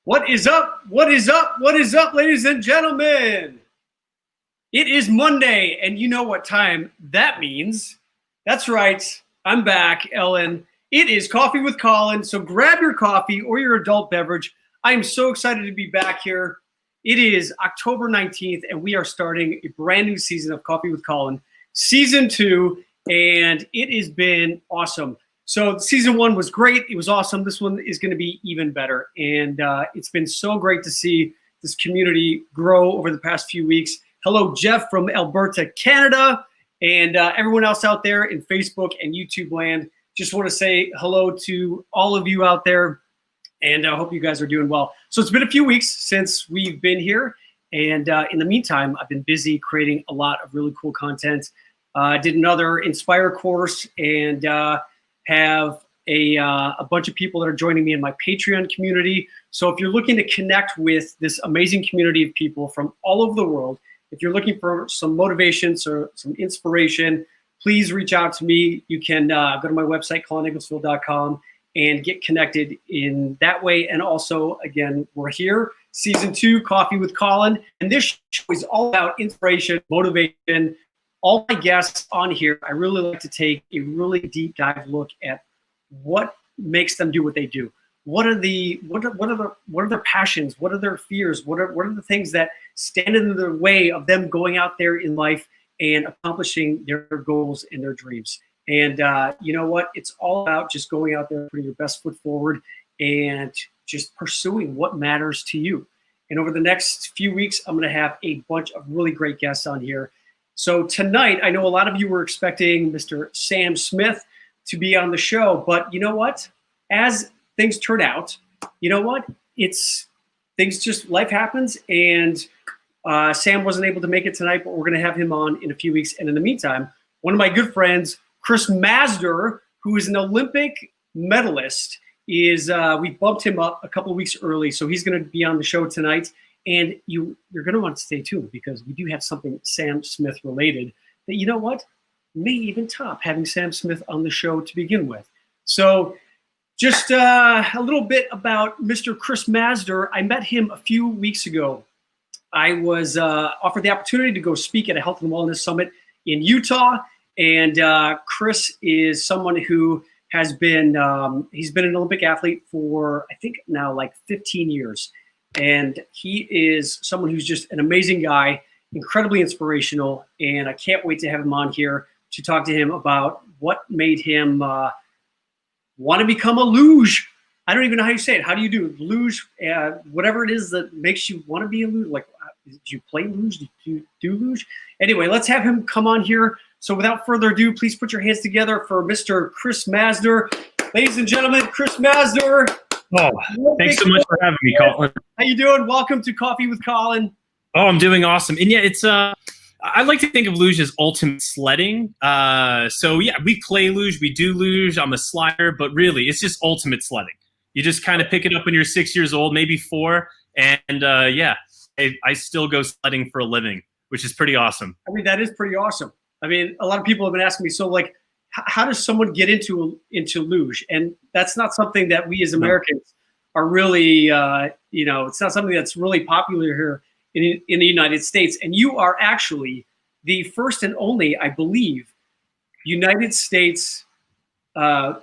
What is up? What is up? What is up, ladies and gentlemen? It is Monday, and you know what time that means. That's right. I'm back, Ellen. It is Coffee with Colin, so grab your coffee or your adult beverage. I am so excited to be back here. It is October 19th, and we are starting a brand new season of Coffee with Colin, Season 2, and it has been awesome. So season 1 was great. It was awesome. This one is going to be even better. And it's been so great to see this community grow over the past few weeks. Hello, Jeff from Alberta, Canada, and everyone else out there in Facebook and YouTube land. Just want to say hello to all of you out there, and I hope you guys are doing well. So it's been a few weeks since we've been here. And in the meantime, I've been busy creating a lot of really cool content. I did another Inspire course and have a bunch of people that are joining me in my Patreon community. So if you're looking to connect with this amazing community of people from all over the world, if you're looking for some motivation or some inspiration, please reach out to me. You can go to my website, colinegglesfield.com, and get connected in that way. And also, again, we're here, Season 2, Coffee with Colin. And this show is all about inspiration, motivation. All my guests on here, I really like to take a really deep dive look at what makes them do what they do. What are their passions? What are their fears? What are the things that stand in the way of them going out there in life and accomplishing their goals and their dreams? And you know what? It's all about just going out there, putting your best foot forward, and just pursuing what matters to you. And over the next few weeks, I'm going to have a bunch of really great guests on here. So tonight, I know a lot of you were expecting Mr. Sam Smith to be on the show, but you know what? As things turn out, you know what? Life happens, and Sam wasn't able to make it tonight, but we're going to have him on in a few weeks. And in the meantime, one of my good friends, Chris Mazdzer, who is an Olympic medalist, we bumped him up a couple of weeks early, so he's going to be on the show tonight. And you're going to want to stay tuned because we do have something Sam Smith related that, you know what, may even top having Sam Smith on the show to begin with. So just a little bit about Mr. Chris Mazdzer. I met him a few weeks ago. I was offered the opportunity to go speak at a health and wellness summit in Utah. And Chris is someone who has been, he's been an Olympic athlete for, I think now like 15 years. And he is someone who's just an amazing guy, incredibly inspirational, and I can't wait to have him on here to talk to him about what made him want to become a luge. I don't even know how you say it. How do you do luge? Whatever it is that makes you want to be a luge. Like, do you play luge? Do you do luge? Anyway, let's have him come on here. So without further ado, please put your hands together for Mr. Chris Mazdzer. Ladies and gentlemen, Chris Mazdzer. Oh, thanks so much for having me, Colin. How you doing? Welcome to Coffee with Colin. Oh, I'm doing awesome. And yeah, it's I like to think of luge as ultimate sledding. So yeah, we play luge, we do luge. I'm a slider, but really, it's just ultimate sledding. You just kind of pick it up when you're 6 years old, maybe 4, and yeah, I still go sledding for a living, which is pretty awesome. I mean, that is pretty awesome. I mean, a lot of people have been asking me, so like, how does someone get into luge? And that's not something that we as Americans are really, it's not something that's really popular here in the United States. And you are actually the first and only, I believe, United States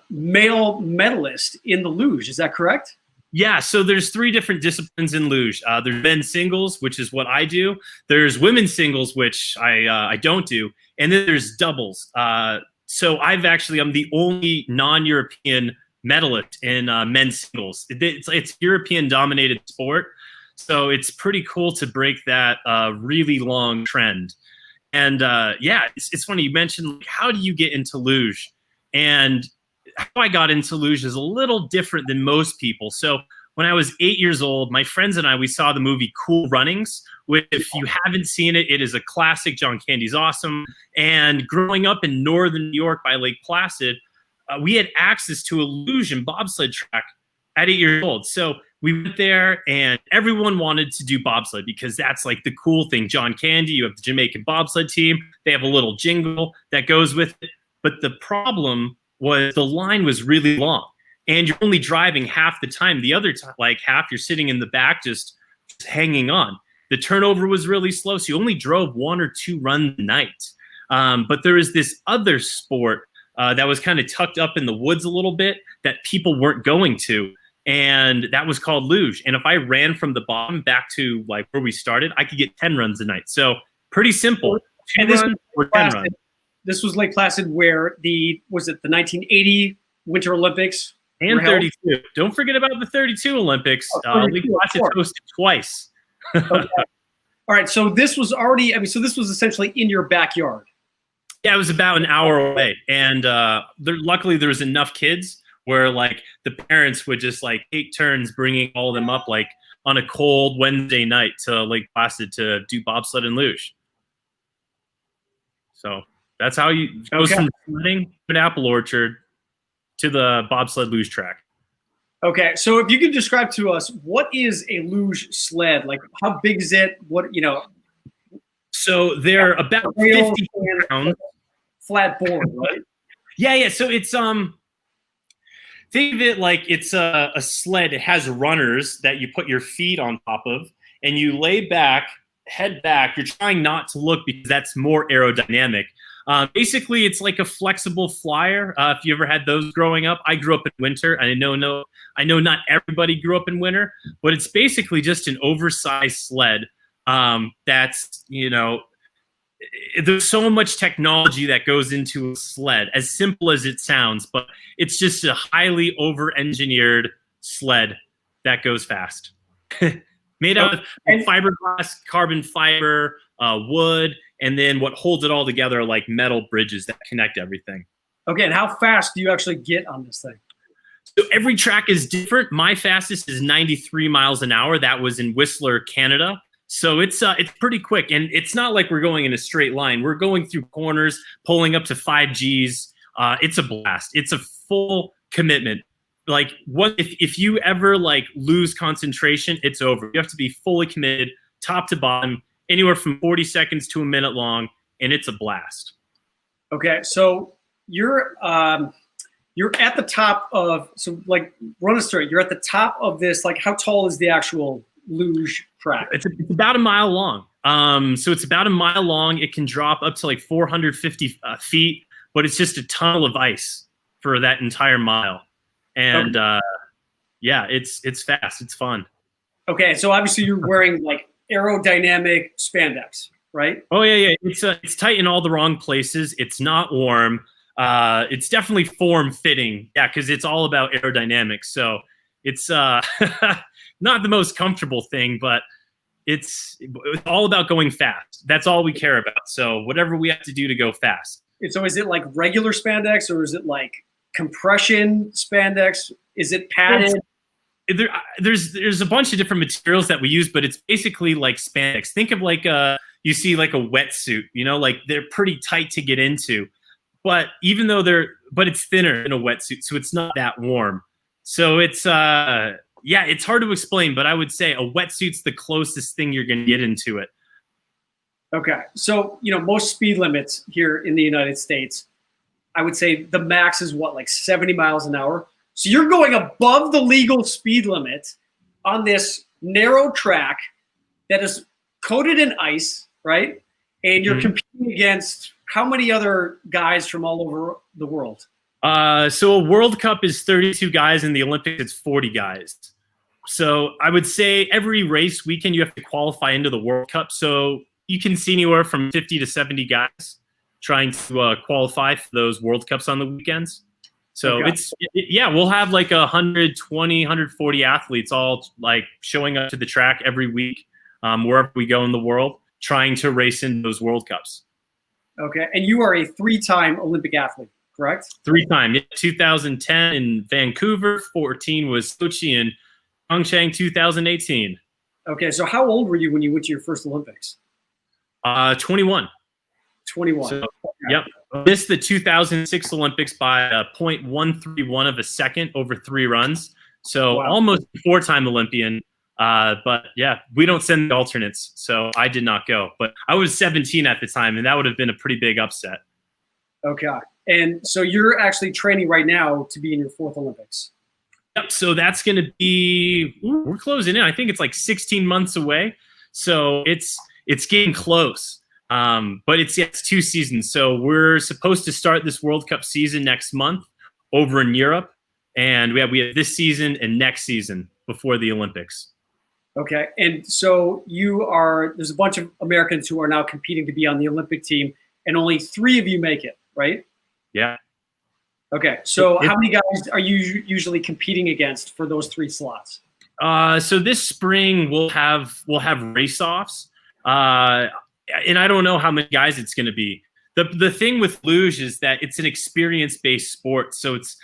male medalist in the luge. Is that correct? Yeah, so there's 3 different disciplines in luge. There's men's singles, which is what I do. There's women's singles, which I don't do. And then there's doubles. So I'm the only non-European medalist in men's singles. It's European-dominated sport, so it's pretty cool to break that really long trend. And yeah, it's funny you mentioned, like, how do you get into luge? And how I got into luge is a little different than most people. So when I was 8 years old, my friends and I, we saw the movie Cool Runnings, which, if you haven't seen it, it is a classic. John Candy's awesome. And growing up in northern New York by Lake Placid, we had access to a luge and bobsled track at 8 years old. So we went there, and everyone wanted to do bobsled because that's like the cool thing. John Candy, you have the Jamaican bobsled team. They have a little jingle that goes with it. But the problem was the line was really long. and you're only driving half the time. The other like half, you're sitting in the back just hanging on. The turnover was really slow, so you only drove 1 or 2 runs a night. But there is this other sport that was kind of tucked up in the woods a little bit that people weren't going to, and that was called luge. And if I ran from the bottom back to like where we started, I could get 10 runs a night. So pretty simple. 2 runs or 10 runs. This was Lake Placid, where was it the 1980 Winter Olympics? And 32. Don't forget about the 32 Olympics. Lake Placid hosted twice. Okay. All right. So this was already, so this was essentially in your backyard. Yeah, it was about an hour away. And luckily there was enough kids where like the parents would just like take turns bringing all of them up like on a cold Wednesday night to Lake Placid to do bobsled and luge. So that's how you goes from sledding to an apple orchard to the bobsled luge track. Okay, so if you could describe to us, what is a luge sled? Like, how big is it? So they're about 50 pounds. Flat board, right? Yeah. So it's think of it like it's a sled. It has runners that you put your feet on top of, and you lay back, head back. You're trying not to look because that's more aerodynamic. Basically, it's like a flexible flyer. If you ever had those growing up, I grew up in winter. I know not everybody grew up in winter, but it's basically just an oversized sled. That's there's so much technology that goes into a sled, as simple as it sounds, but it's just a highly over-engineered sled that goes fast. Made out of fiberglass, carbon fiber, wood, and then what holds it all together are like metal bridges that connect everything. Okay, and how fast do you actually get on this thing? So every track is different. My fastest is 93 miles an hour. That was in Whistler, Canada. So it's pretty quick, and it's not like we're going in a straight line. We're going through corners, pulling up to 5 Gs. It's a blast. It's a full commitment. Like if you ever like lose concentration, it's over. You have to be fully committed, top to bottom, anywhere from 40 seconds to a minute long, and it's a blast. Okay, so you're at the top of, so like run us through it. You're at the top of this. Like, how tall is the actual luge track? It's about a mile long. So it's about a mile long. It can drop up to like 450 feet, but it's just a tunnel of ice for that entire mile. And yeah, it's fast. It's fun. Okay, so obviously you're wearing like aerodynamic spandex, right? Oh yeah. It's tight in all the wrong places. It's not warm. It's definitely form fitting. Yeah, because it's all about aerodynamics. So it's not the most comfortable thing, but it's all about going fast. That's all we care about. So whatever we have to do to go fast. So is it like regular spandex, or is it like compression spandex? Is it padded? There's a bunch of different materials that we use, but it's basically like spandex. Think of like you see like a wetsuit, like they're pretty tight to get into, but it's thinner than a wetsuit, so it's not that warm. So it's it's hard to explain, but I would say a wetsuit's the closest thing you're going to get into it. Okay, so most speed limits here in the United States, I would say the max is what, like 70 miles an hour. So you're going above the legal speed limit on this narrow track that is coated in ice, right? And you're competing against how many other guys from all over the world? So a World Cup is 32 guys, and the Olympics it's 40 guys. So I would say every race weekend you have to qualify into the World Cup. So you can see anywhere from 50 to 70 guys trying to qualify for those World Cups on the weekends. So we'll have like 120, 140 athletes all like showing up to the track every week, wherever we go in the world, trying to race in those World Cups. Okay, and you are a 3-time Olympic athlete, correct? 3-time, 2010 in Vancouver, 14 was Sochi, and Pyeongchang 2018. Okay, so how old were you when you went to your first Olympics? 21. 21. So, yep. Missed the 2006 Olympics by 0.131 of a second over 3 runs. So almost a 4-time Olympian. But yeah, we don't send the alternates. So I did not go. But I was 17 at the time, and that would have been a pretty big upset. Okay. And so you're actually training right now to be in your 4th Olympics. Yep. So that's going to be, we're closing in. I think it's like 16 months away. So it's getting close. But it's 2 seasons. So we're supposed to start this World Cup season next month over in Europe. And we have this season and next season before the Olympics. Okay. And so there's a bunch of Americans who are now competing to be on the Olympic team, and only 3 of you make it, right? Yeah. Okay. So how many guys are you usually competing against for those 3 slots? So this spring we'll have race offs. And I don't know how many guys it's going to be. The thing with luge is that it's an experience-based sport. So it's,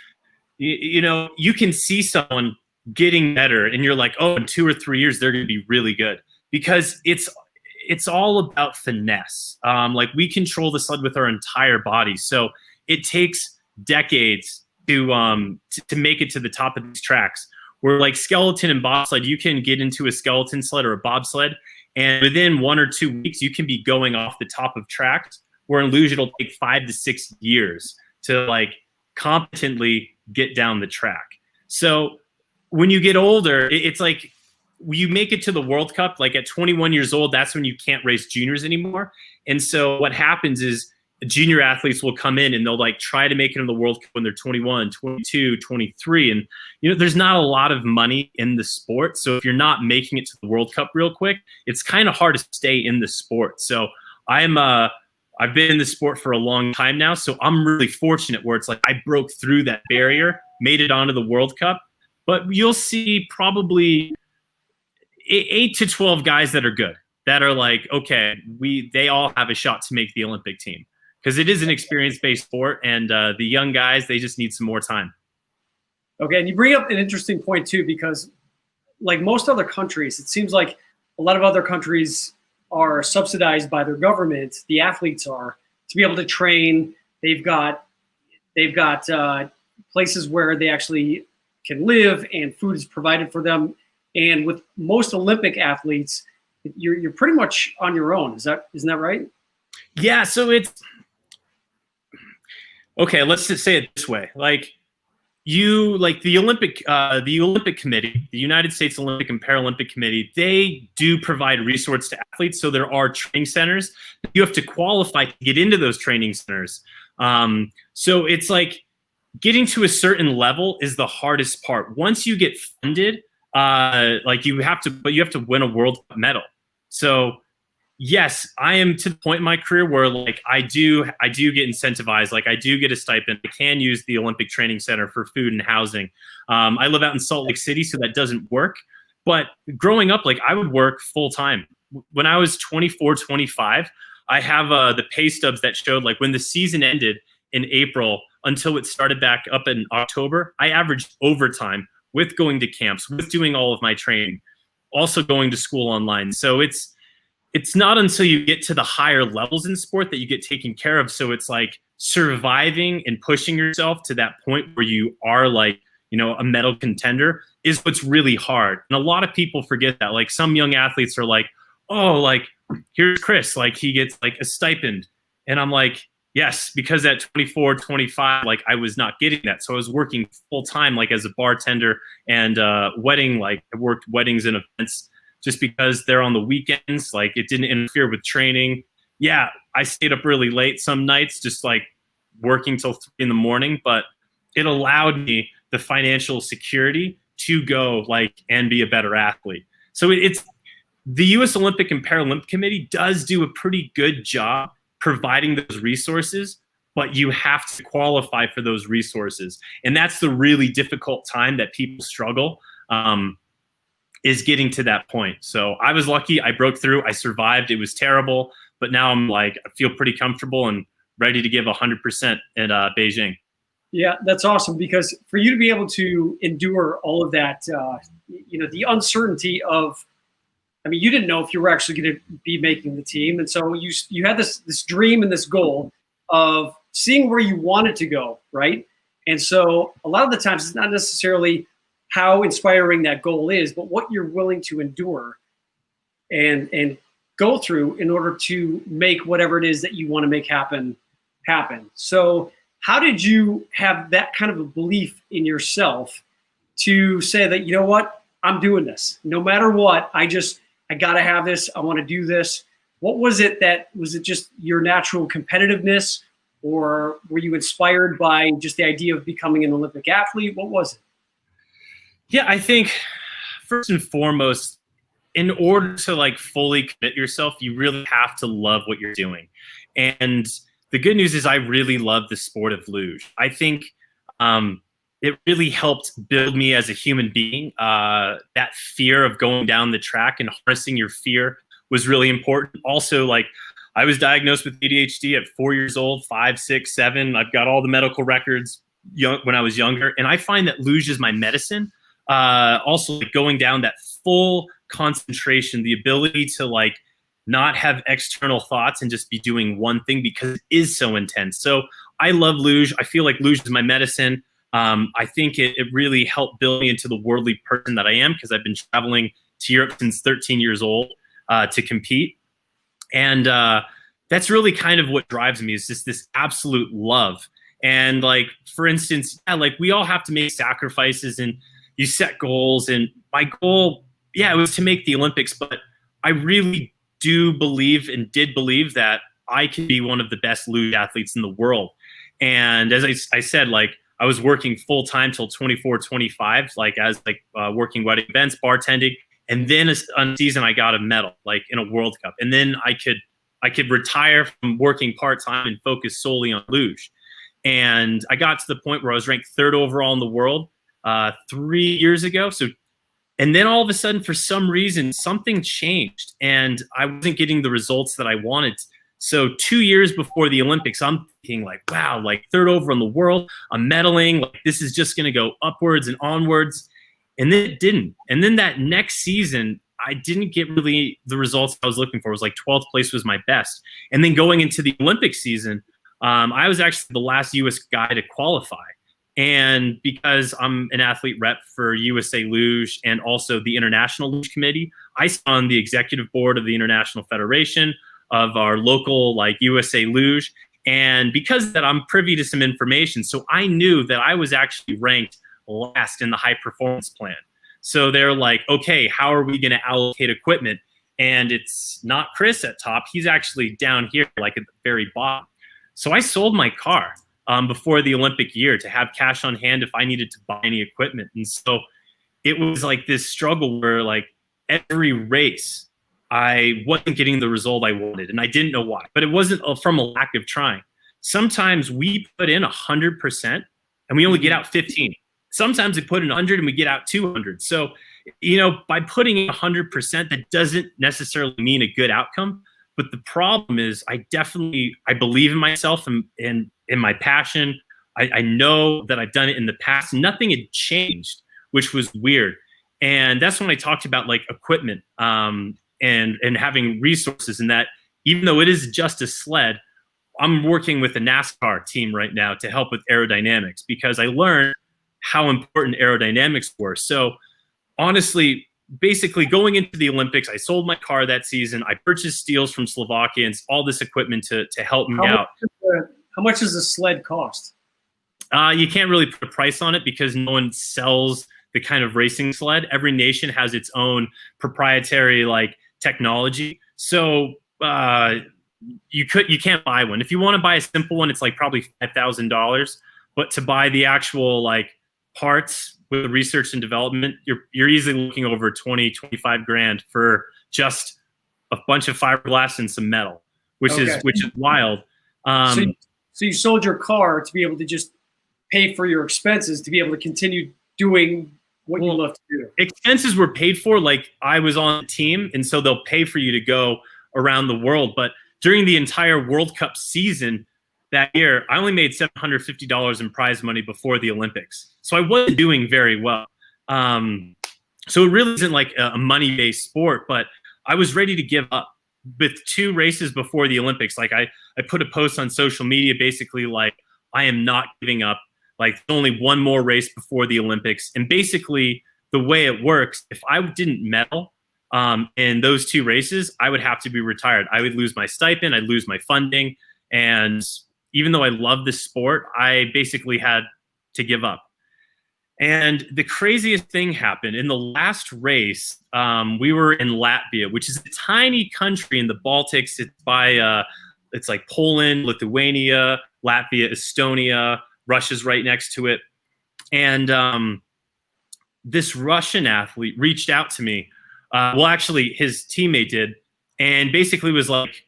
you can see someone getting better and you're like, oh, in 2 or 3 years, they're going to be really good, because it's all about finesse. Like, we control the sled with our entire body. So it takes decades to make it to the top of these tracks. Where like skeleton and bobsled, you can get into a skeleton sled or a bobsled, and within 1 or 2 weeks, you can be going off the top of tracks. Where in luge, it'll take 5 to 6 years to like competently get down the track. So when you get older, it's like you make it to the World Cup. Like at 21 years old, that's when you can't race juniors anymore. And so what happens is junior athletes will come in and they'll like try to make it in the World Cup when they're 21, 22, 23. And, there's not a lot of money in the sport. So if you're not making it to the World Cup real quick, it's kind of hard to stay in the sport. So I've been in the sport for a long time now. So I'm really fortunate where it's like I broke through that barrier, made it onto the World Cup. But you'll see probably 8 to 12 guys that are good, that are like, okay, they all have a shot to make the Olympic team. Because it is an experience-based sport, and the young guys, they just need some more time. Okay, and you bring up an interesting point too, because like most other countries, it seems like a lot of other countries are subsidized by their government. The athletes are, to be able to train. They've got places where they actually can live, and food is provided for them. And with most Olympic athletes, you're pretty much on your own. Isn't that right? Yeah. So it's okay. Let's just say it this way: like the Olympic Committee, the United States Olympic and Paralympic Committee, they do provide resources to athletes. So there are training centers. You have to qualify to get into those training centers. So it's like getting to a certain level is the hardest part. Once you get funded, you have to win a World Cup medal. So yes, I am to the point in my career where like I do get incentivized. Like I do get a stipend. I can use the Olympic Training Center for food and housing. I live out in Salt Lake City, so that doesn't work. But growing up, like I would work full time. When I was 24, 25, I have the pay stubs that showed like when the season ended in April until it started back up in October, I averaged overtime with going to camps, with doing all of my training, also going to school online. So it's not until you get to the higher levels in sport that you get taken care of. So it's like surviving and pushing yourself to that point where you are like, a medal contender is what's really hard. And a lot of people forget that. Like some young athletes are like, oh, like here's Chris, like he gets like a stipend. And I'm like, yes, because at 24, 25, like I was not getting that. So I was working full time, like as a bartender and I worked weddings and events. Just because they're on the weekends, like it didn't interfere with training. Yeah, I stayed up really late some nights, just like working till 3 in the morning, but it allowed me the financial security to go like and be a better athlete. So it's the U.S. Olympic and Paralympic Committee does do a pretty good job providing those resources, but you have to qualify for those resources. And that's the really difficult time that people struggle. Is getting to that point. So I was lucky. I broke through. I survived. It was terrible, but now I'm like, I feel pretty comfortable and ready to give 100% at Beijing. Yeah, that's awesome, because for you to be able to endure all of that, the uncertainty of, you didn't know if you were actually going to be making the team. And so you had this dream and this goal of seeing where you wanted to go, right? And so a lot of the times it's not necessarily how inspiring that goal is, but what you're willing to endure and go through in order to make whatever it is that you want to make happen. So how did you have that kind of a belief in yourself to say that, you know what, I'm doing this no matter what? I got to have this. I want to do this. What was it just your natural competitiveness, or were you inspired by just the idea of becoming an Olympic athlete? What was it? Yeah, I think first and foremost, in order to like fully commit yourself, you really have to love what you're doing. And the good news is I really love the sport of luge. I think it really helped build me as a human being. That fear of going down the track and harnessing your fear was really important. Also, like, I was diagnosed with ADHD at 4 years old, 5, 6, 7. I've got all the medical records when I was younger. And I find that luge is my medicine. Also, like, going down that full concentration, the ability to like not have external thoughts and just be doing one thing because it is so intense. So I love luge. I feel like luge is my medicine. I think it really helped build me into the worldly person that I am, because I've been traveling to Europe since 13 years old to compete. And that's really kind of what drives me, is just this absolute love. And like, for instance, yeah, like, we all have to make sacrifices and you set goals. And my goal, yeah, it was to make the Olympics, but I really do believe and did believe that I could be one of the best luge athletes in the world. And as I said, like, I was working full time till 24, 25, like as like working wedding events, bartending. And then on season, I got a medal, like in a World Cup. And then I could retire from working part-time and focus solely on luge. And I got to the point where I was ranked 3rd overall in the world 3 years ago. And then all of a sudden, for some reason, something changed and I wasn't getting the results that I wanted. So 2 years before the Olympics, I'm thinking like, wow, like 3rd over in the world, I'm medaling, like this is just going to go upwards and onwards. And then it didn't. And then that next season, I didn't get really the results I was looking for. It was like 12th place was my best. And then going into the Olympic season, I was actually the last U.S. guy to qualify. And because I'm an athlete rep for USA Luge and also the International Luge Committee, I sit on the executive board of the International Federation of our local like USA Luge. And because of that, I'm privy to some information. So I knew that I was actually ranked last in the high performance plan. So they're like, okay, how are we going to allocate equipment? And it's not Chris at top. He's actually down here, like at the very bottom. So I sold my car before the Olympic year to have cash on hand if I needed to buy any equipment. And so it was like this struggle where like every race, I wasn't getting the result I wanted. And I didn't know why, but it wasn't from a lack of trying. Sometimes we put in 100% and we only get out 15. Sometimes we put in 100 and we get out 200. So, you know, by putting in 100%, that doesn't necessarily mean a good outcome. But the problem is I believe in myself and in my passion. I know that I've done it in the past. Nothing had changed, which was weird. And that's when I talked about like equipment and having resources, and that even though it is just a sled, I'm working with a NASCAR team right now to help with aerodynamics, because I learned how important aerodynamics were. So honestly, basically going into the Olympics, I sold my car that season. I purchased steels from Slovakia and all this equipment to help me out. How much does a sled cost? You can't really put a price on it because no one sells the kind of racing sled. Every nation has its own proprietary like technology. So you can't buy one. If you want to buy a simple one, it's like probably $5,000. But to buy the actual like parts with the research and development, you're easily looking over 20, 25 grand for just a bunch of fiberglass and some metal, which is wild. So you sold your car to be able to just pay for your expenses to be able to continue doing what you love to do. Expenses were paid for, like I was on the team, and so they'll pay for you to go around the world. But during the entire World Cup season that year, I only made $750 in prize money before the Olympics. So I wasn't doing very well. So it really isn't like a money-based sport, but I was ready to give up. With 2 races before the Olympics, like I put a post on social media basically like, I am not giving up. Like only one more race before the Olympics. And basically the way it works, if I didn't medal in those 2 races, I would have to be retired. I would lose my stipend, I'd lose my funding. And even though I love this sport, I basically had to give up. And the craziest thing happened in the last race. We were in Latvia, which is a tiny country in the Baltics. It's by it's like Poland, Lithuania, Latvia, Estonia. Russia's right next to it. And this Russian athlete reached out to me. Well, actually, his teammate did, and basically was like,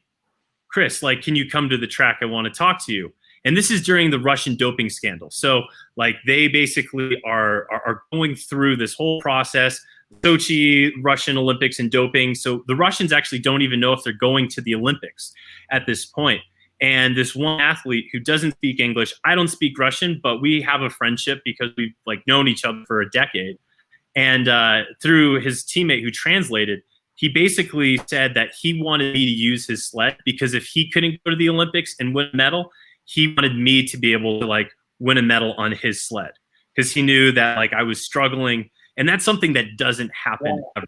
Chris, like, can you come to the track? I want to talk to you. And this is during the Russian doping scandal. So, like, they basically are going through this whole process, Sochi, Russian Olympics and doping. So the Russians actually don't even know if they're going to the Olympics at this point. And this one athlete who doesn't speak English, I don't speak Russian, but we have a friendship because we've like known each other for a decade. And through his teammate who translated, he basically said that he wanted me to use his sled because if he couldn't go to the Olympics and win a medal, he wanted me to be able to like win a medal on his sled because he knew that like I was struggling, and that's something that doesn't happen ever.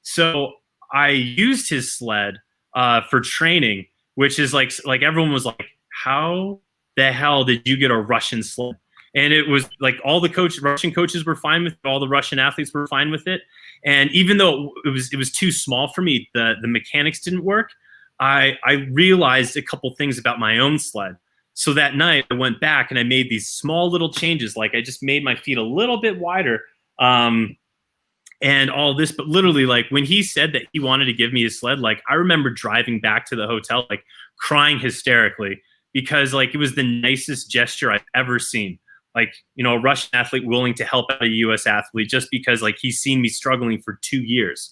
So I used his sled for training, which is like everyone was like, how the hell did you get a Russian sled? And it was like all the Russian coaches were fine with it, all the Russian athletes were fine with it. And even though it was too small for me, the mechanics didn't work, I realized a couple things about my own sled. So that night I went back and I made these small little changes. Like I just made my feet a little bit wider and all this. But literally, like when he said that he wanted to give me his sled, like I remember driving back to the hotel, like crying hysterically because like it was the nicest gesture I've ever seen. Like, you know, a Russian athlete willing to help out a U.S. athlete just because like he's seen me struggling for 2 years.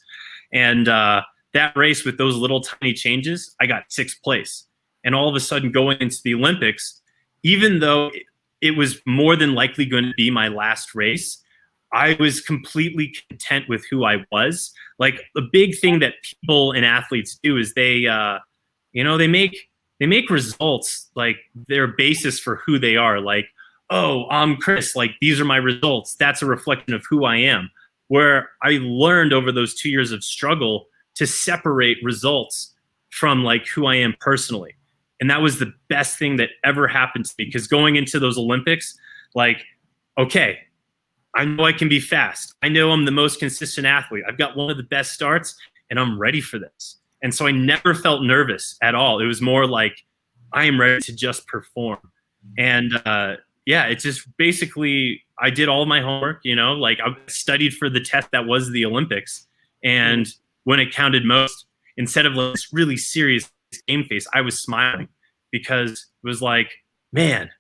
And that race with those little tiny changes, I got 6th place. And all of a sudden going into the Olympics, even though it was more than likely going to be my last race, I was completely content with who I was. Like the big thing that people and athletes do is they make results like their basis for who they are. Like, oh, I'm Chris, like these are my results. That's a reflection of who I am. Where I learned over those 2 years of struggle to separate results from like who I am personally. And that was the best thing that ever happened to me because going into those Olympics, like, okay, I know I can be fast. I know I'm the most consistent athlete. I've got one of the best starts and I'm ready for this. And so I never felt nervous at all. It was more like I am ready to just perform. And yeah, it's just basically I did all my homework, you know, like I studied for the test that was the Olympics. And when it counted most, instead of like this really serious game face, I was smiling because it was like, man,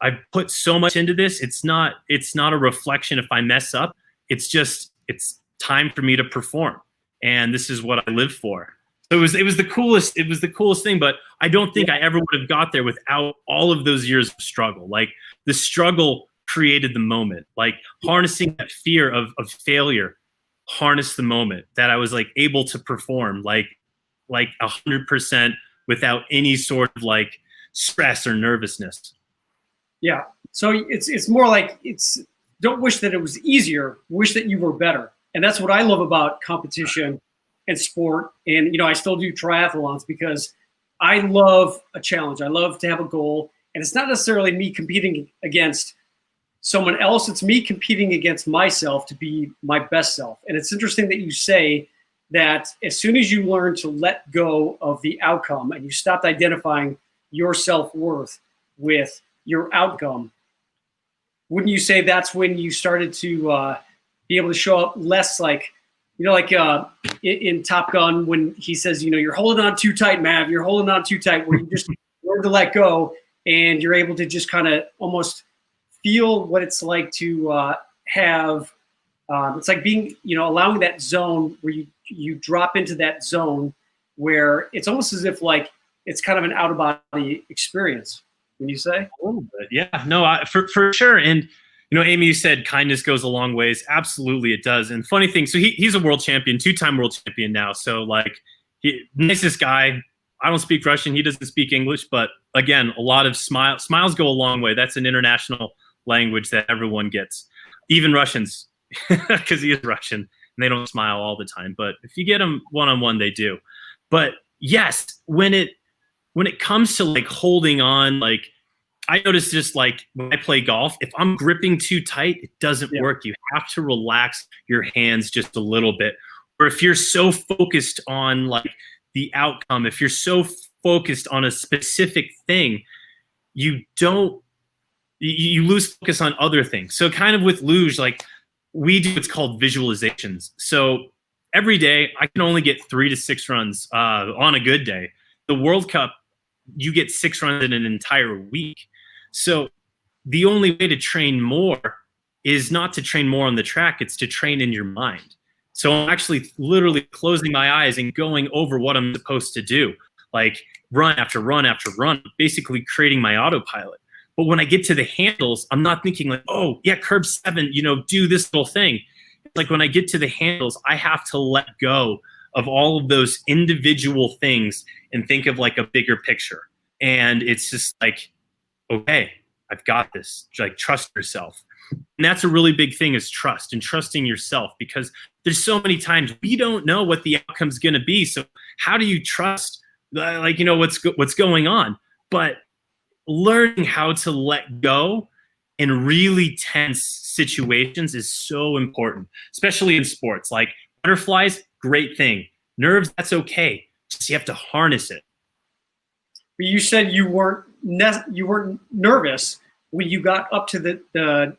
I've put so much into this. It's not a reflection if I mess up. It's time for me to perform. And this is what I live for. So it was the coolest thing, but I don't think I ever would have got there without all of those years of struggle. Like the struggle created the moment, like harnessing that fear of failure, harness the moment that I was like able to perform like 100% without any sort of like stress or nervousness. Yeah. So it's more like don't wish that it was easier, wish that you were better. And that's what I love about competition and sport. And, you know, I still do triathlons because I love a challenge. I love to have a goal. And it's not necessarily me competing against someone else. It's me competing against myself to be my best self. And it's interesting that you say that as soon as you learn to let go of the outcome and you stopped identifying your self-worth with your outcome, wouldn't you say that's when you started to be able to show up less like, you know, like in Top Gun when he says, you know, you're holding on too tight, Mav, you're holding on too tight, where you just learn to let go and you're able to just kind of almost feel what it's like to have, it's like being, you know, allowing that zone where you drop into that zone where it's almost as if like it's kind of an out of body experience. When you say? A little bit, yeah. No, for sure. And, you know, Amy, you said kindness goes a long ways. Absolutely, it does. And funny thing, so he's a world champion, 2-time world champion now. So, like, nicest guy. I don't speak Russian. He doesn't speak English. But, again, a lot of smiles go a long way. That's an international language that everyone gets. Even Russians, because he is Russian. And they don't smile all the time. But if you get them one-on-one, they do. But, yes, when it comes to like holding on, like I notice just like when I play golf, if I'm gripping too tight, it doesn't work. You have to relax your hands just a little bit. Or if you're so focused on like the outcome, if you're so focused on a specific thing, you don't, you lose focus on other things. So kind of with luge, like we do what's called visualizations. So every day I can only get 3 to 6 runs on a good day. The World Cup, you get 6 runs in an entire week. So the only way to train more is not to train more on the track, it's to train in your mind. So I'm actually literally closing my eyes and going over what I'm supposed to do, like run after run after run, basically creating my autopilot. But when I get to the handles, I'm not thinking like, oh yeah, curb 7, do this little thing. It's like when I get to the handles, I have to let go of all of those individual things and think of like a bigger picture. And it's just like, okay, I've got this. Like, trust yourself. And that's a really big thing, is trust and trusting yourself, because there's so many times we don't know what the outcome's going to be. So how do you trust, what's going on? But learning how to let go in really tense situations is so important, especially in sports. Like butterflies, great thing. Nerves, that's okay. Just you have to harness it. But you said you weren't nervous when you got up to the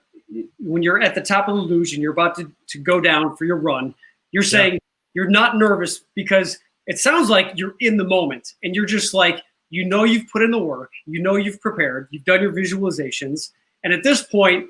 when you're at the top of the luge and you're about to go down for your run. You're saying you're not nervous because it sounds like you're in the moment and you're just like, you've put in the work, you've prepared, you've done your visualizations. And at this point,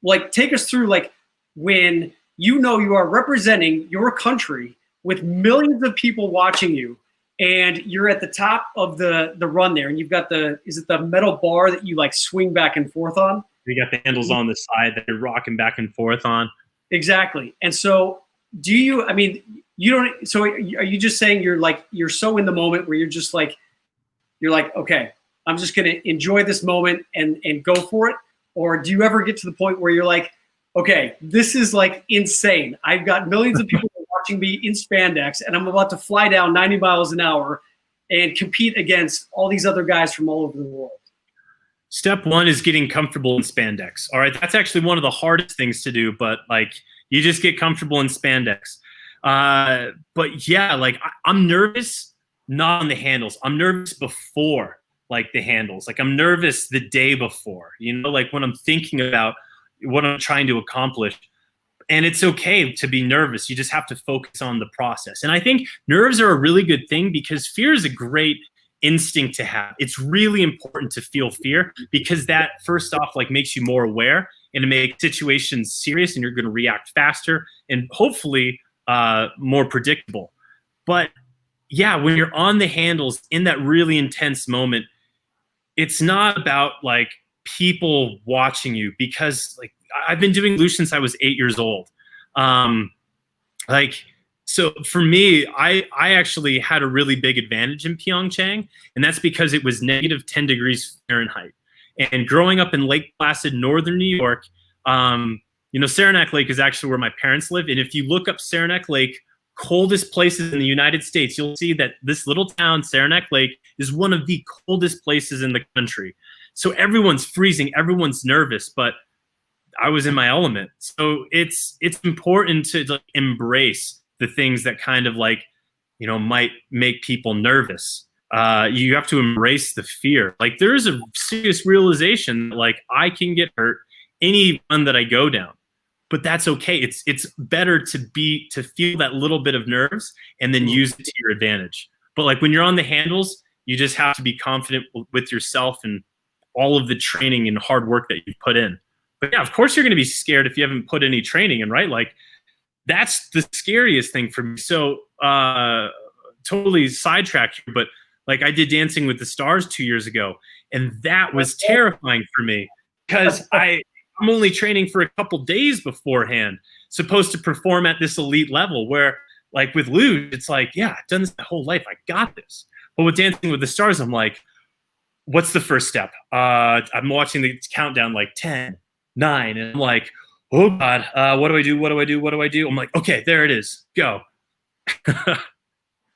like, take us through like when you are representing your country with millions of people watching you, and you're at the top of the run there, and you've got is it the metal bar that you like swing back and forth on? You got the handles on the side that you're rocking back and forth on. Exactly. And so so are you just saying you're so in the moment where you're like, okay, I'm just going to enjoy this moment and go for it? Or do you ever get to the point where you're like, okay, this is like insane. I've got millions of people watching me in spandex, and I'm about to fly down 90 miles an hour and compete against all these other guys from all over the world? Step 1 is getting comfortable in spandex. All right, that's actually one of the hardest things to do, but like you just get comfortable in spandex. But yeah, like I'm nervous, not on the handles. I'm nervous before like the handles. Like I'm nervous the day before, like when I'm thinking about what I'm trying to accomplish. And it's okay to be nervous. You just have to focus on the process. And I think nerves are a really good thing, because fear is a great instinct to have. It's really important to feel fear, because that first off like makes you more aware, and it makes situations serious, and you're going to react faster and hopefully more predictable. But yeah, when you're on the handles in that really intense moment, it's not about like people watching you, because like I've been doing luge since I was 8 years old. So for me, I actually had a really big advantage in Pyeongchang, and that's because it was negative 10 degrees Fahrenheit. And growing up in Lake Placid, northern New York, Saranac Lake is actually where my parents live. And if you look up Saranac Lake, coldest places in the United States, you'll see that this little town, Saranac Lake, is one of the coldest places in the country. So everyone's freezing, everyone's nervous, but I was in my element. So it's important to like embrace the things that kind of like, might make people nervous. You have to embrace the fear. Like there is a serious realization that like I can get hurt any run that I go down, but that's okay. It's better to feel that little bit of nerves and then use it to your advantage. But like when you're on the handles, you just have to be confident with yourself and all of the training and hard work that you've put in. But yeah, of course you're going to be scared if you haven't put any training in, right? Like that's the scariest thing for me. So totally sidetracked here, but like I did Dancing with the Stars 2 years ago, and that was terrifying for me, because I'm only training for a couple days beforehand, supposed to perform at this elite level, where like with luge, it's like, yeah, I've done this my whole life. I got this. But with Dancing with the Stars, I'm like, what's the first step? I'm watching the countdown, like 10, 9, and I'm like, oh God, what do I do? What do I do? What do I do? I'm like, okay, there it is. Go.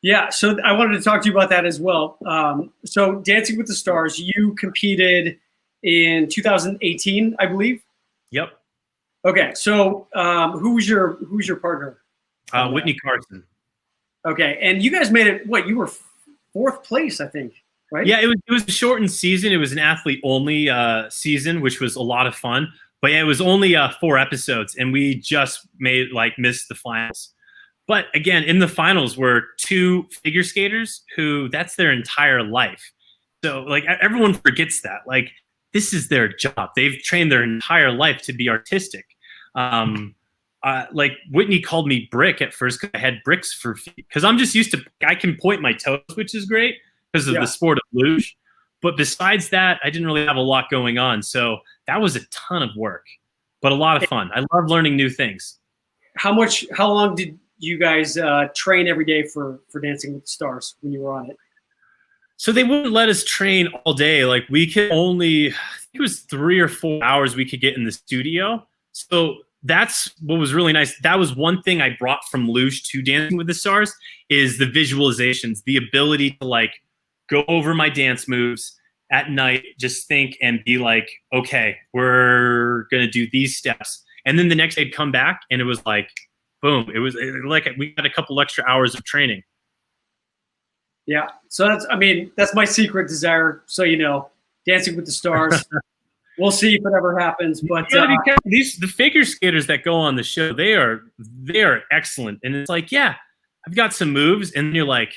Yeah, so I wanted to talk to you about that as well. So Dancing with the Stars, you competed in 2018, I believe. Yep. Okay, so who's your partner? Whitney Carson. Okay, and you guys made it. What, you were fourth place, I think, right? Yeah, it was a shortened season. It was an athlete only season, which was a lot of fun. But yeah, it was only 4 episodes, and we just missed the finals. But again, in the finals were 2 figure skaters who that's their entire life. So like everyone forgets that. Like this is their job. They've trained their entire life to be artistic. Like Whitney called me Brick at first because I had bricks for feet. Because I'm just used to, I can point my toes, which is great because of the sport of luge. But besides that, I didn't really have a lot going on. So that was a ton of work, but a lot of fun. I love learning new things. How long did you guys train every day for Dancing with the Stars when you were on it? So they wouldn't let us train all day. Like we could only, I think it was 3 or 4 hours we could get in the studio. So that's what was really nice. That was one thing I brought from luge to Dancing with the Stars is the visualizations, the ability to like go over my dance moves at night, just think and be like, okay, we're going to do these steps. And then the next day I'd come back and it was like, boom. It was like we got a couple extra hours of training. Yeah. So that's my secret desire. So, Dancing with the Stars. We'll see if it ever happens. But the figure skaters that go on the show, they are excellent. And it's like, yeah, I've got some moves, and you're like,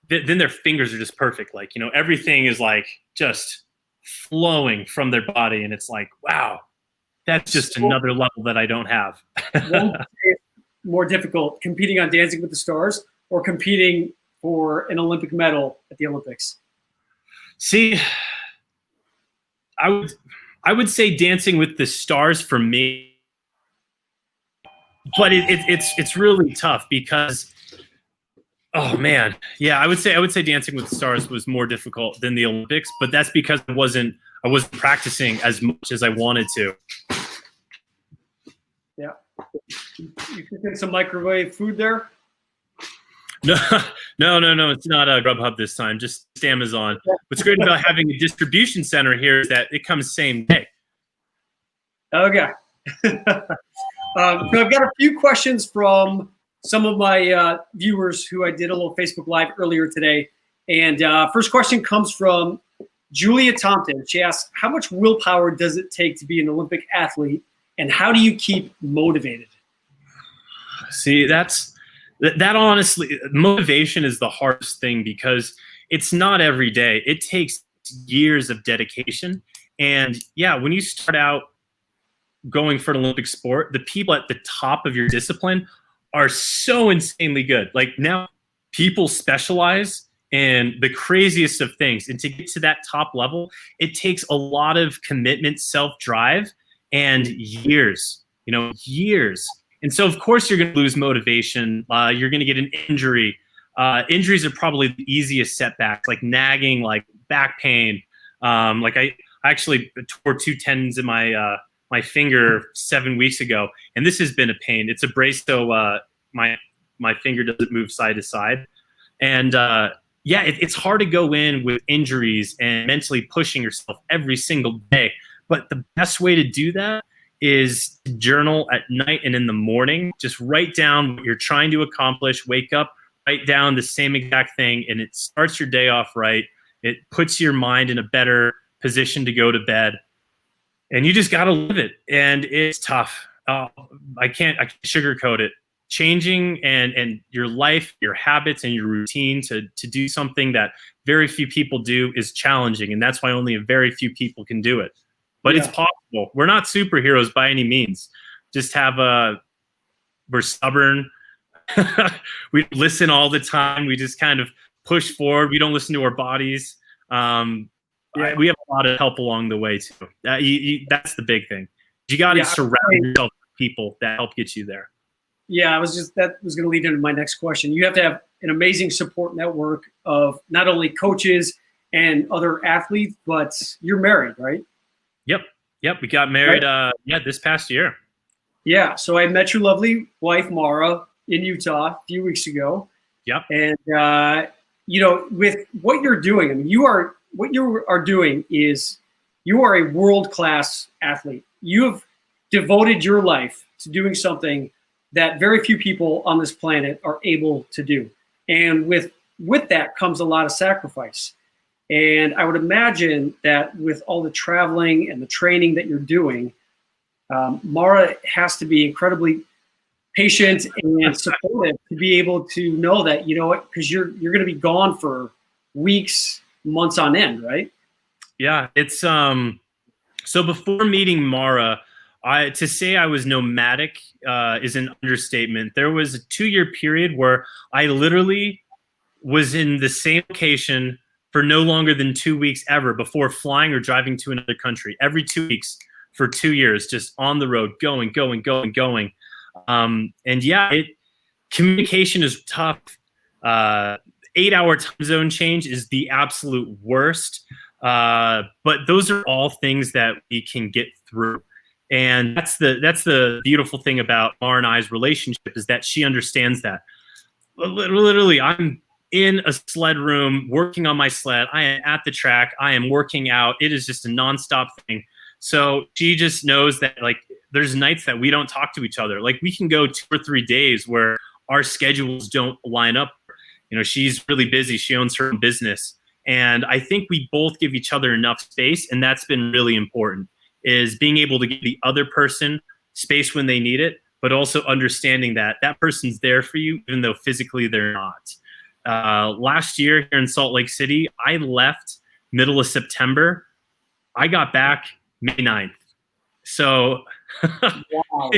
then their fingers are just perfect. Like, everything is like just flowing from their body, and it's like, wow, that's just another level that I don't have. More difficult, competing on Dancing with the Stars or competing for an Olympic medal at the Olympics? See, I would say Dancing with the Stars for me, but it's really tough because, oh man, yeah, I would say Dancing with the Stars was more difficult than the Olympics, but that's because I wasn't practicing as much as I wanted to. Yeah, you cooking some microwave food there? No, it's not Grubhub this time, just Amazon. What's great about having a distribution center here is that it comes same day. Okay. So I've got a few questions from some of my viewers who I did a little Facebook Live earlier today. And first question comes from Julia Thompson. She asks, how much willpower does it take to be an Olympic athlete, and how do you keep motivated? See, that honestly, motivation is the hardest thing because it's not every day. It takes years of dedication. And yeah, when you start out going for an Olympic sport, the people at the top of your discipline are so insanely good. Like now people specialize in the craziest of things. And to get to that top level, it takes a lot of commitment, self-drive, and years, years. And so, of course, you're going to lose motivation. You're going to get an injury. Injuries are probably the easiest setbacks, like nagging, like back pain. Like I actually tore 2 tendons in my my finger 7 weeks ago, and this has been a pain. It's a brace, so my finger doesn't move side to side. And yeah, it's hard to go in with injuries and mentally pushing yourself every single day. But the best way to do that is to journal at night and in the morning. Just write down what you're trying to accomplish, wake up, write down the same exact thing, and it starts your day off right. It puts your mind in a better position to go to bed. And you just got to live it. And it's tough. I can't sugarcoat it. Changing and your life, your habits, and your routine to do something that very few people do is challenging. And that's why only a very few people can do it. But it's possible. We're not superheroes by any means. Just we're stubborn. We listen all the time. We just kind of push forward. We don't listen to our bodies. We have a lot of help along the way too. That's the big thing. You got to surround yourself with people that help get you there. Yeah, that was going to lead into my next question. You have to have an amazing support network of not only coaches and other athletes, but you're married, right? Yep. We got married, this past year. Yeah. So I met your lovely wife, Mara, in Utah a few weeks ago. Yep. And, with what you're doing, I mean, what you are doing is you are a world-class athlete. You have devoted your life to doing something that very few people on this planet are able to do. And with that comes a lot of sacrifice. And I would imagine that with all the traveling and the training that you're doing, Mara has to be incredibly patient and supportive to be able to know that, you know what, because you're going to be gone for weeks, months on end, right? Yeah, it's so before meeting Mara, to say I was nomadic is an understatement. There was a 2-year period where I literally was in the same location for no longer than 2 weeks ever before flying or driving to another country. Every 2 weeks for 2 years, just on the road, going. And yeah, communication is tough. 8-hour time zone change is the absolute worst. But those are all things that we can get through. And that's the beautiful thing about Mara and I's relationship, is that she understands that. Literally, I'm in a sled room working on my sled. I am at the track. I am working out. It is just a nonstop thing. So she just knows that, like, there's nights that we don't talk to each other. Like, we can go 2 or 3 days where our schedules don't line up. You know, she's really busy. She owns her own business. And I think we both give each other enough space, and that's been really important, is being able to give the other person space when they need it, but also understanding that that person's there for you, even though physically they're not. Last year here in Salt Lake City, I left middle of September. I got back May 9th. So Wow.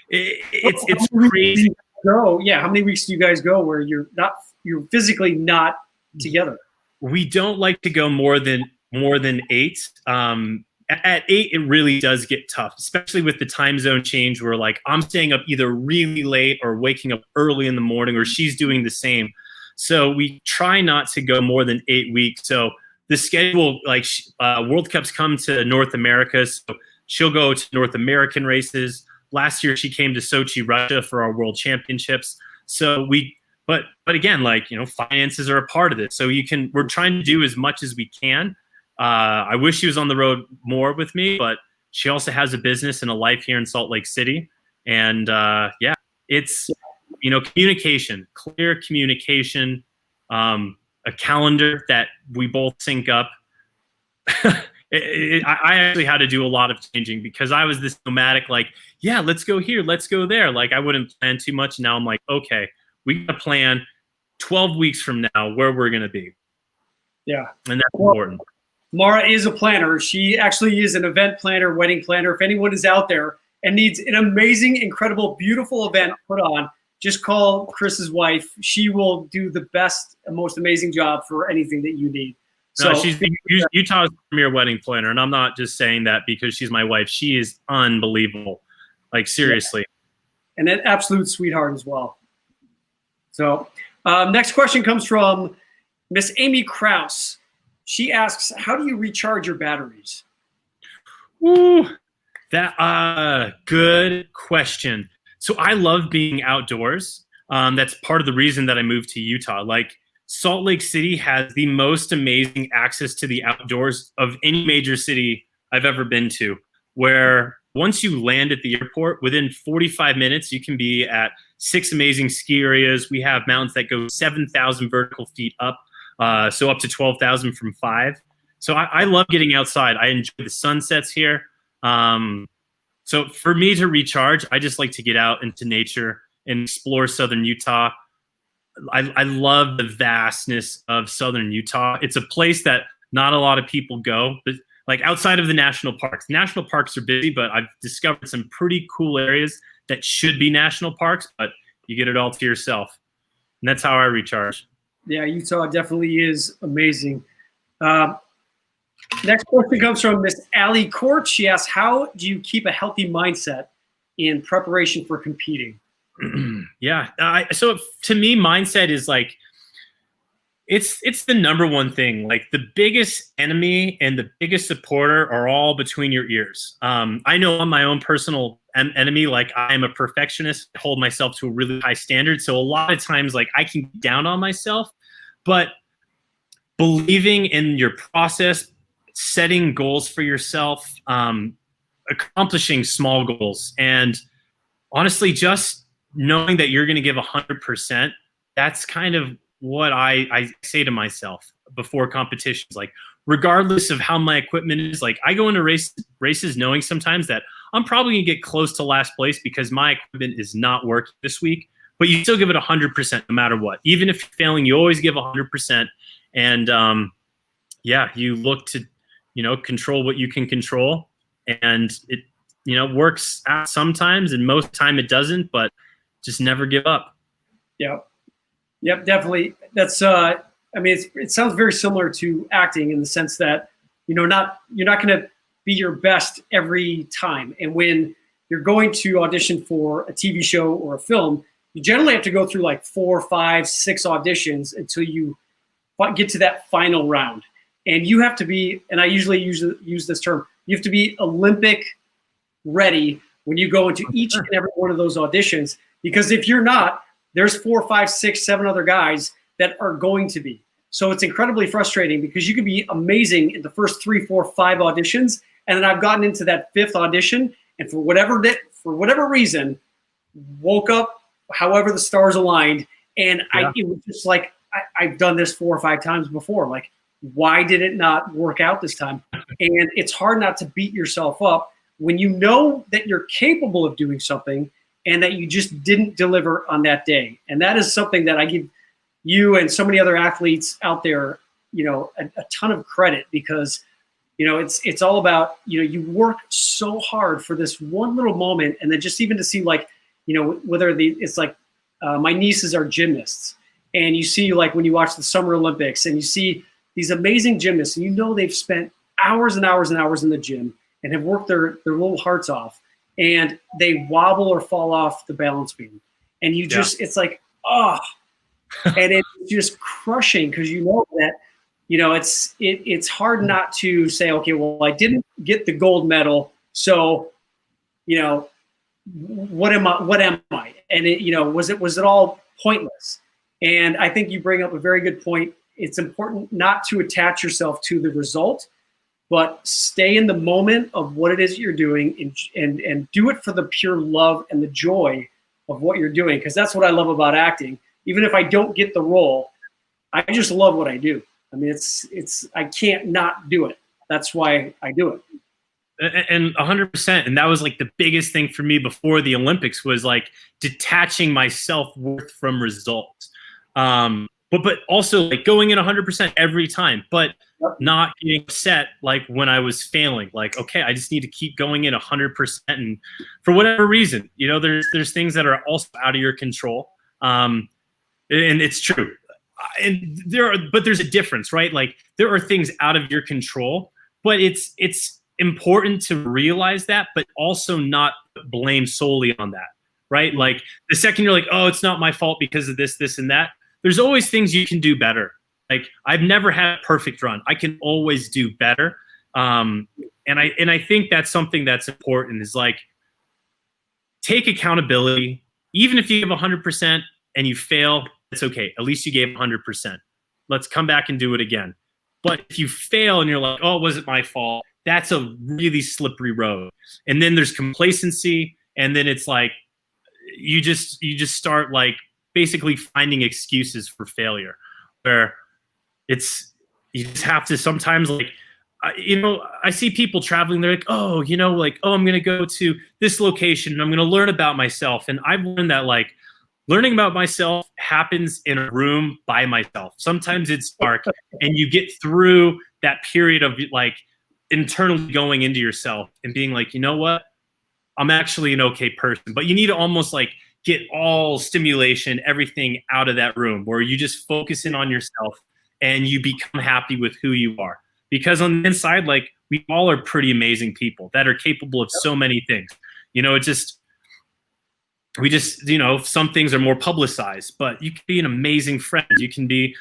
it's crazy. Go. Yeah. How many weeks do you guys go where you're physically not together? We don't like to go more than 8. At 8, it really does get tough, especially with the time zone change where, like, I'm staying up either really late or waking up early in the morning, or she's doing the same. So we try not to go more than 8 weeks. So the schedule, like, World Cups come to North America, so she'll go to North American races. Last year, she came to Sochi, Russia for our World Championships. So but again, like, you know, finances are a part of this. So we're trying to do as much as we can. I wish she was on the road more with me, but she also has a business and a life here in Salt Lake City. And yeah, it's, you know, communication, clear communication, a calendar that we both sync up. I actually had to do a lot of changing because I was this nomadic, like, yeah, let's go here, let's go there. Like, I wouldn't plan too much. Now I'm like, okay, we got to plan 12 weeks from now where we're going to be. Yeah. And that's important. Mara is a planner. She actually is an event planner, wedding planner. If anyone is out there and needs an amazing, incredible, beautiful event put on, just call Chris's wife. She will do the best and most amazing job for anything that you need. No, So she's Utah's premier wedding planner, and I'm not just saying that because she's my wife. She is unbelievable, like, seriously. And an absolute sweetheart as well. So next question comes from Miss Amy Kraus. She asks, how do you recharge your batteries? Ooh, that good question. So I love being outdoors. That's part of the reason that I moved to Utah. Like, Salt Lake City has the most amazing access to the outdoors of any major city I've ever been to, where once you land at the airport, within 45 minutes, you can be at 6 amazing ski areas. We have mountains that go 7,000 vertical feet up, so up to 12,000 from 5. So I love getting outside. I enjoy the sunsets here. So for me to recharge, I just like to get out into nature and explore southern Utah. I love the vastness of southern Utah. It's a place that not a lot of people go, but, like, outside of the national parks. National parks are busy, but I've discovered some pretty cool areas that should be national parks, but you get it all to yourself. And that's how I recharge. Yeah, Utah definitely is amazing. Next question comes from Miss Allie Court. She asks, how do you keep a healthy mindset in preparation for competing? Yeah. So to me, mindset is like, it's the number one thing. Like, the biggest enemy and the biggest supporter are all between your ears. I know I'm my own personal enemy. Like, I am a perfectionist, I hold myself to a really high standard. So a lot of times, like, I can get down on myself, but believing in your process, setting goals for yourself, accomplishing small goals, and honestly, just knowing that you're going to give 100%. That's kind of what I say to myself before competitions. Like, regardless of how my equipment is, like, I go into races knowing sometimes that I'm probably going to get close to last place because my equipment is not working this week. But you still give it 100% no matter what. Even if you're failing, you always give 100%. And yeah, you look to, control what you can control. And it, works out sometimes, and most time it doesn't, but just never give up. Yep, definitely. That's it sounds very similar to acting in the sense that you're not going to be your best every time. And when you're going to audition for a TV show or a film, you generally have to go through like 4, 5, 6 auditions until you get to that final round. And you have to be, and I usually use this term, you have to be Olympic ready when you go into each and every one of those auditions, because if you're not, there's 4, 5, 6, 7 other guys that are going to be. So it's incredibly frustrating because you could be amazing in the first 3, 4, 5 auditions, and then I've gotten into that 5th audition, and for whatever reason, woke up however the stars aligned, and it was just like I've done this 4 or 5 times before. Like, why did it not work out this time? And it's hard not to beat yourself up when you know that you're capable of doing something and that you just didn't deliver on that day. And that is something that I give you and so many other athletes out there, a ton of credit, because, it's all about, you work so hard for this one little moment. And then just even to see, like, whether it's like my nieces are gymnasts, and you see, like, when you watch the Summer Olympics and you see these amazing gymnasts, and they've spent hours and hours and hours in the gym and have worked their little hearts off, and they wobble or fall off the balance beam. And you just, it's like, oh, and it's just crushing, because that, it's hard not to say, okay, well, I didn't get the gold medal, so, what am I? And was it all pointless? And I think you bring up a very good point. It's important not to attach yourself to the result, but stay in the moment of what it is you're doing, and do it for the pure love and the joy of what you're doing. Because that's what I love about acting. Even if I don't get the role, I just love what I do. I mean, I can't not do it. That's why I do it. And 100%. And that was like the biggest thing for me before the Olympics, was like detaching my self-worth from results. But also like going in 100% every time, but not getting upset like when I was failing. Like, okay, I just need to keep going in 100%. And for whatever reason, there's things that are also out of your control. And it's true. And there's a difference, right? Like, there are things out of your control, but it's important to realize that, but also not blame solely on that, right? Like, the second you're like, oh, it's not my fault because of this, and that, there's always things you can do better. Like, I've never had a perfect run. I can always do better. And I think that's something that's important, is like, take accountability. Even if you give 100% and you fail, it's okay. At least you gave 100%. Let's come back and do it again. But if you fail and you're like, oh, was it my fault? That's a really slippery road. And then there's complacency. And then it's like, you just start like basically finding excuses for failure, where you just have to sometimes, like, I see people traveling. They're like, oh, I'm going to go to this location and I'm going to learn about myself. And I've learned that, like, learning about myself happens in a room by myself. Sometimes it's dark, and you get through that period of like internally going into yourself and being like, you know what? I'm actually an okay person. But you need to almost like get all stimulation, everything out of that room, where you just focus in on yourself and you become happy with who you are. Because on the inside, like, we all are pretty amazing people that are capable of so many things. Some things are more publicized, but you can be an amazing friend. You can be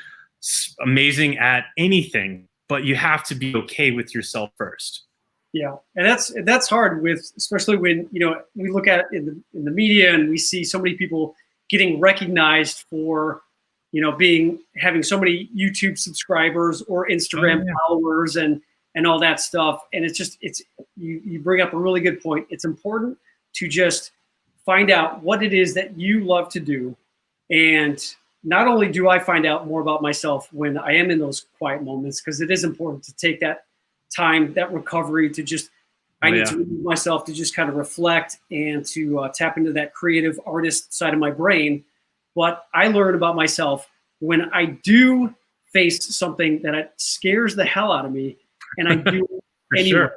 amazing at anything, but you have to be okay with yourself first. Yeah, and that's hard, especially when we look at in the media and we see so many people getting recognized for having so many YouTube subscribers or Instagram followers, and and all that stuff. And you bring up a really good point. It's important to just find out what it is that you love to do. And not only do I find out more about myself when I am in those quiet moments, because it is important to take that time, that recovery to just, I need to remove myself to just kind of reflect and to tap into that creative artist side of my brain. But I learn about myself when I do face something that scares the hell out of me, and I do anyway.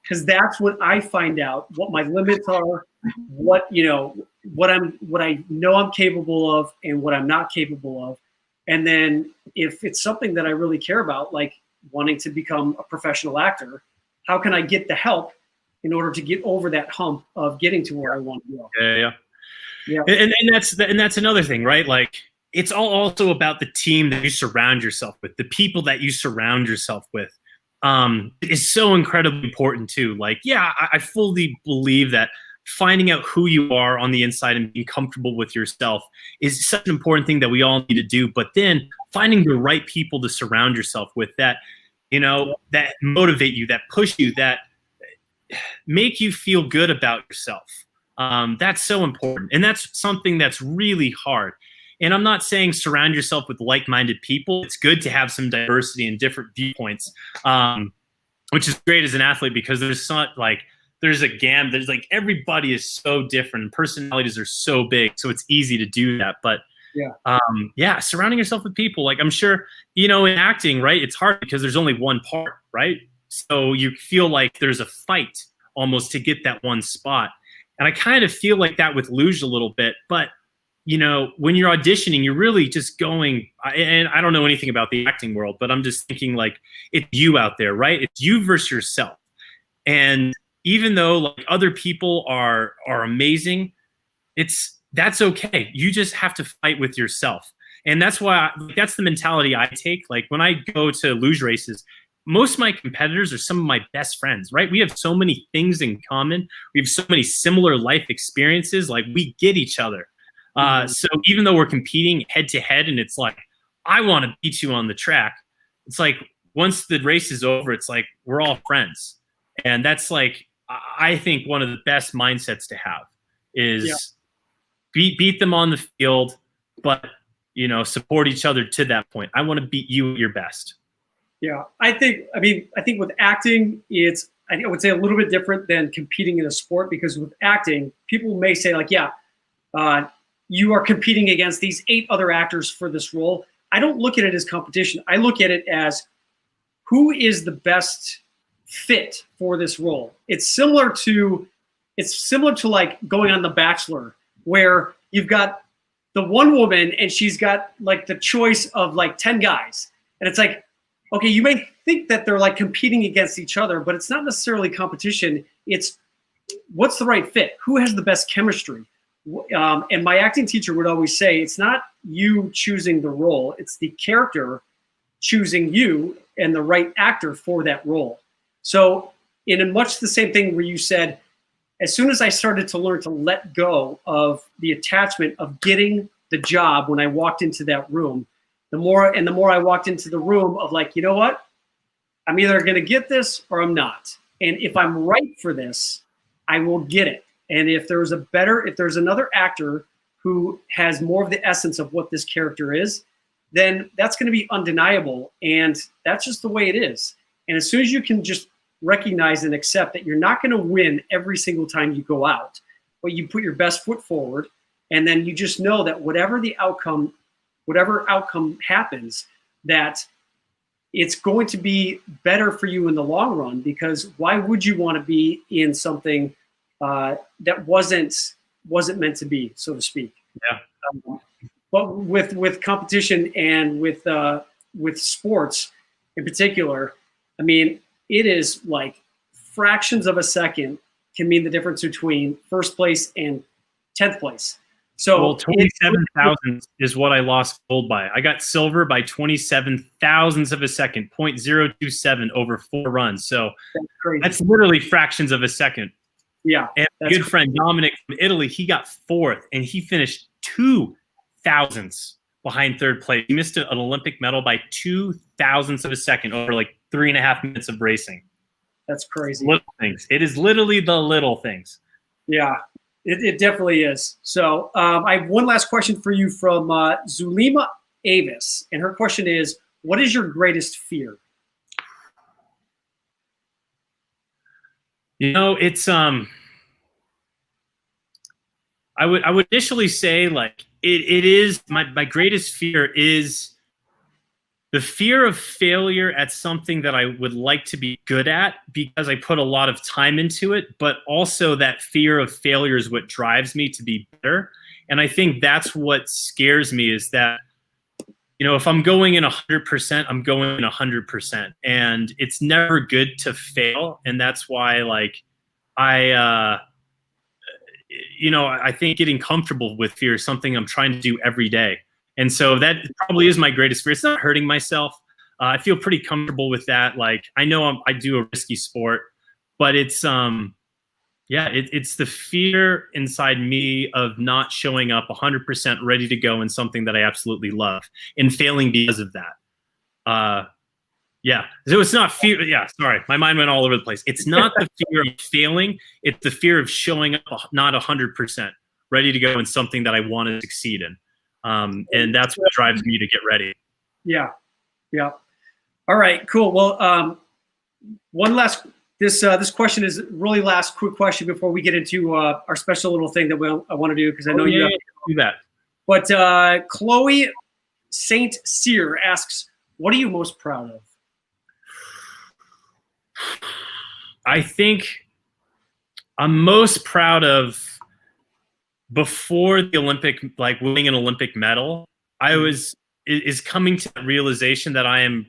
Because that's when I find out what my limits are, what I know I'm capable of, and what I'm not capable of. And then if it's something that I really care about, like wanting to become a professional actor, how can I get the help in order to get over that hump of getting to where I want to go? Yeah. And that's another thing, right? Like, it's also about the team that you surround yourself with, the people that you surround yourself with. Is so incredibly important too. Like, I fully believe that finding out who you are on the inside and being comfortable with yourself is such an important thing that we all need to do. But then finding the right people to surround yourself with that, that motivate you, that push you, that make you feel good about yourself. That's so important. And that's something that's really hard. And I'm not saying surround yourself with like-minded people. It's good to have some diversity and different viewpoints, which is great as an athlete, because there's a gamut. There's like, everybody is so different and personalities are so big. So it's easy to do that. But surrounding yourself with people, like, I'm sure, in acting, right, it's hard because there's only one part, right? So you feel like there's a fight almost to get that one spot. And I kind of feel like that with Luge a little bit, but when you're auditioning, you're really just going, and I don't know anything about the acting world, but I'm just thinking, like, it's you out there, right? It's you versus yourself. And even though, like, other people are amazing, that's okay. You just have to fight with yourself. And that's why that's the mentality I take. Like, when I go to luge races, most of my competitors are some of my best friends, right? We have so many things in common. We have so many similar life experiences. Like, we get each other. So even though we're competing head to head, and it's like, I want to beat you on the track, it's like, once the race is over, it's like, we're all friends. And that's, like, I think one of the best mindsets to have is beat them on the field, but, support each other to that point. I want to beat you at your best. Yeah. I think with acting, I would say a little bit different than competing in a sport, because with acting, people may say, like, you are competing against these 8 other actors for this role. I don't look at it as competition. I look at it as, who is the best fit for this role? It's similar to like going on The Bachelor, where you've got the one woman and she's got like the choice of like 10 guys. And it's like, okay, you may think that they're like competing against each other, but it's not necessarily competition. It's what's the right fit? Who has the best chemistry? And my acting teacher would always say, it's not you choosing the role, it's the character choosing you and the right actor for that role. So in a much the same thing where you said, as soon as I started to learn to let go of the attachment of getting the job when I walked into that room, the more I walked into the room of like, you know what? I'm either going to get this or I'm not. And if I'm right for this, I will get it. And if there's another actor who has more of the essence of what this character is, then that's going to be undeniable. And that's just the way it is. And as soon as you can just recognize and accept that you're not going to win every single time you go out, but you put your best foot forward, and then you just know that whatever outcome happens, that it's going to be better for you in the long run, because why would you want to be in something that wasn't meant to be, so to speak? Yeah. But with competition and with sports in particular, I mean, it is like fractions of a second can mean the difference between first place and 10th place. So 27 thousandths is what I lost gold by. I got silver by 27 thousandths of a second, 0.027 over 4 runs. So that's literally fractions of a second. Yeah. And a good friend Dominic from Italy, he got 4th, and he finished 2 thousandths behind 3rd place. He missed an Olympic medal by 2 thousandths of a second over like 3.5 minutes of racing. That's crazy. Little things. It is literally the little things. Yeah, it definitely is. So I have one last question for you from Zulima Avis. And her question is, what is your greatest fear? You know, it's I would initially say like it is my greatest fear is the fear of failure at something that I would like to be good at because I put a lot of time into it, but also that fear of failure is what drives me to be better. And I think that's what scares me is that, you know, if I'm going in 100%, I'm going in 100%. And it's never good to fail. And that's why, like, I think getting comfortable with fear is something I'm trying to do every day. And so that probably is my greatest fear. It's not hurting myself. I feel pretty comfortable with that. Like, I know I do a risky sport, but it's, it's the fear inside me of not showing up 100% ready to go in something that I absolutely love and failing because of that. So it's not fear. Yeah, sorry. My mind went all over the place. It's not the fear of failing. It's the fear of showing up not 100% ready to go in something that I want to succeed in. And that's what drives me to get ready. Yeah. All right, cool. Well, one last, this question is really last quick question before we get into our special little thing that I want to do, because I know you have to do that. But Chloe Saint Cyr asks, what are you most proud of? I think I'm most proud of before the Olympic, like winning an Olympic medal, is coming to that realization that I'm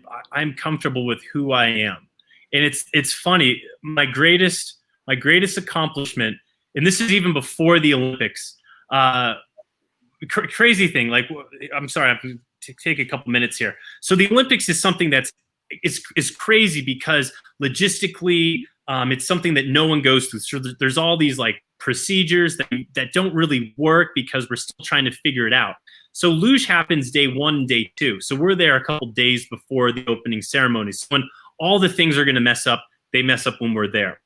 comfortable with who I am. And it's funny, my greatest accomplishment, and this is even before the Olympics, crazy thing, like, I'm sorry, I have to take a couple minutes here. So the Olympics is something that's is crazy because logistically, it's something that no one goes through. So there's all these like procedures that don't really work because we're still trying to figure it out. So luge happens day 1 and day 2. So we're there a couple days before the opening ceremonies. So when all the things are going to mess up, they mess up when we're there.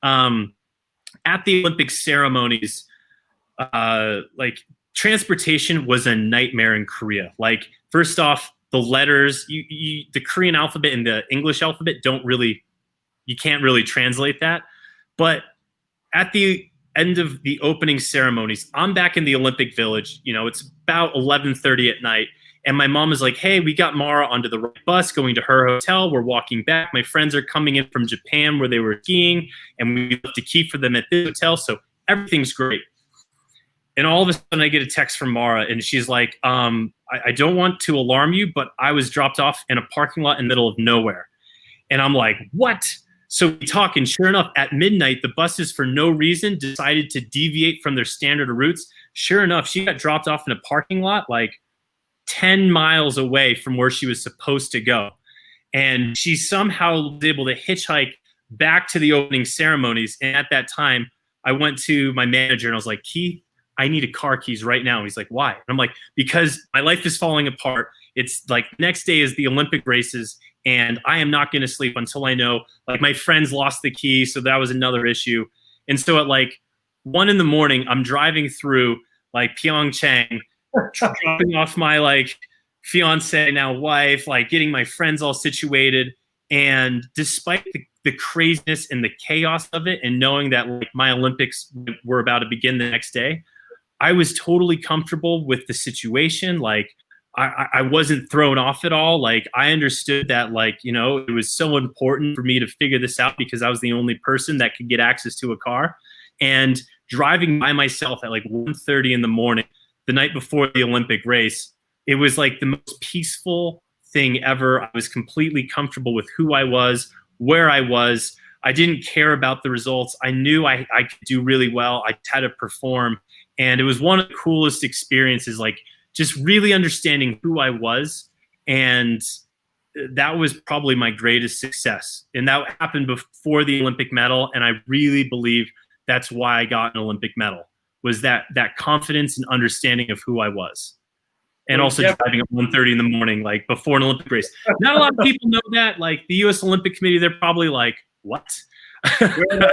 At the Olympic ceremonies, like transportation was a nightmare in Korea. Like, first off, the letters, the Korean alphabet and the English alphabet you can't really translate that. But at the end of the opening ceremonies, I'm back in the Olympic Village. You know, it's about 11:30 at night. And my mom is like, hey, we got Mara onto the right bus going to her hotel. We're walking back. My friends are coming in from Japan where they were skiing, and we left a key for them at this hotel. So everything's great. And all of a sudden I get a text from Mara, and she's like, I don't want to alarm you, but I was dropped off in a parking lot in the middle of nowhere. And I'm like, what? So we talk, and sure enough, at midnight, the buses for no reason decided to deviate from their standard routes. Sure enough, she got dropped off in a parking lot like 10 miles away from where she was supposed to go. And she somehow was able to hitchhike back to the opening ceremonies. And at that time, I went to my manager and I was like, Keith, I need a car keys right now. And he's like, why? And I'm like, because my life is falling apart. It's like next day is the Olympic races, and I am not going to sleep until I know, like, my friends lost the key. So that was another issue. And so at like 1 a.m, I'm driving through like Pyeongchang, dropping off my like fiance, now wife, like getting my friends all situated. And despite the craziness and the chaos of it, and knowing that like my Olympics were about to begin the next day, I was totally comfortable with the situation. Like, I wasn't thrown off at all. Like, I understood that, like, you know, it was so important for me to figure this out because I was the only person that could get access to a car. And driving by myself at like 1:30 in the morning, the night before the Olympic race, it was like the most peaceful thing ever. I was completely comfortable with who I was, where I was. I didn't care about the results. I knew I could do really well. I had to perform. And it was one of the coolest experiences, like just really understanding who I was. And that was probably my greatest success. And that happened before the Olympic medal. And I really believe that's why I got an Olympic medal, was that confidence and understanding of who I was. And also driving at 1:30 in the morning, like before an Olympic race. Not a lot of people know that. Like the U.S. Olympic Committee, they're probably like, "What?" Yeah.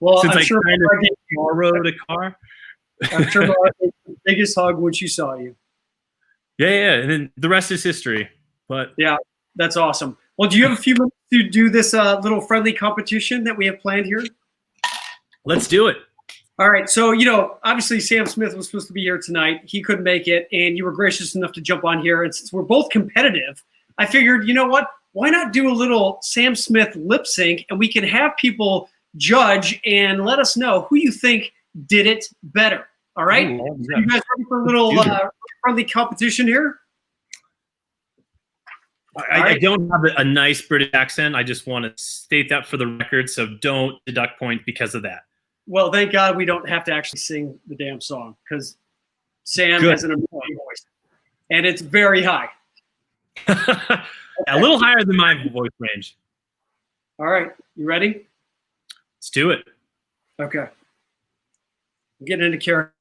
Well, Since I'm I sure kind of borrowed a car. I'm sure Mark gave the biggest hug when she saw you. Yeah, and then the rest is history. But yeah, that's awesome. Well, do you have a few minutes to do this little friendly competition that we have planned here? Let's do it. All right. So, obviously Sam Smith was supposed to be here tonight. He couldn't make it, and you were gracious enough to jump on here. And since we're both competitive, I figured, you know what? Why not do a little Sam Smith lip sync, and we can have people judge and let us know who you think did it better. All right? Ooh, yeah. You guys ready for a little friendly competition here? I don't have a nice British accent. I just want to state that for the record, so don't deduct points because of that. Well, thank God we don't have to actually sing the damn song because Sam has an amazing voice, and it's very high. A little higher than my voice range. All right. You ready? Let's do it. Okay. I'm getting into character.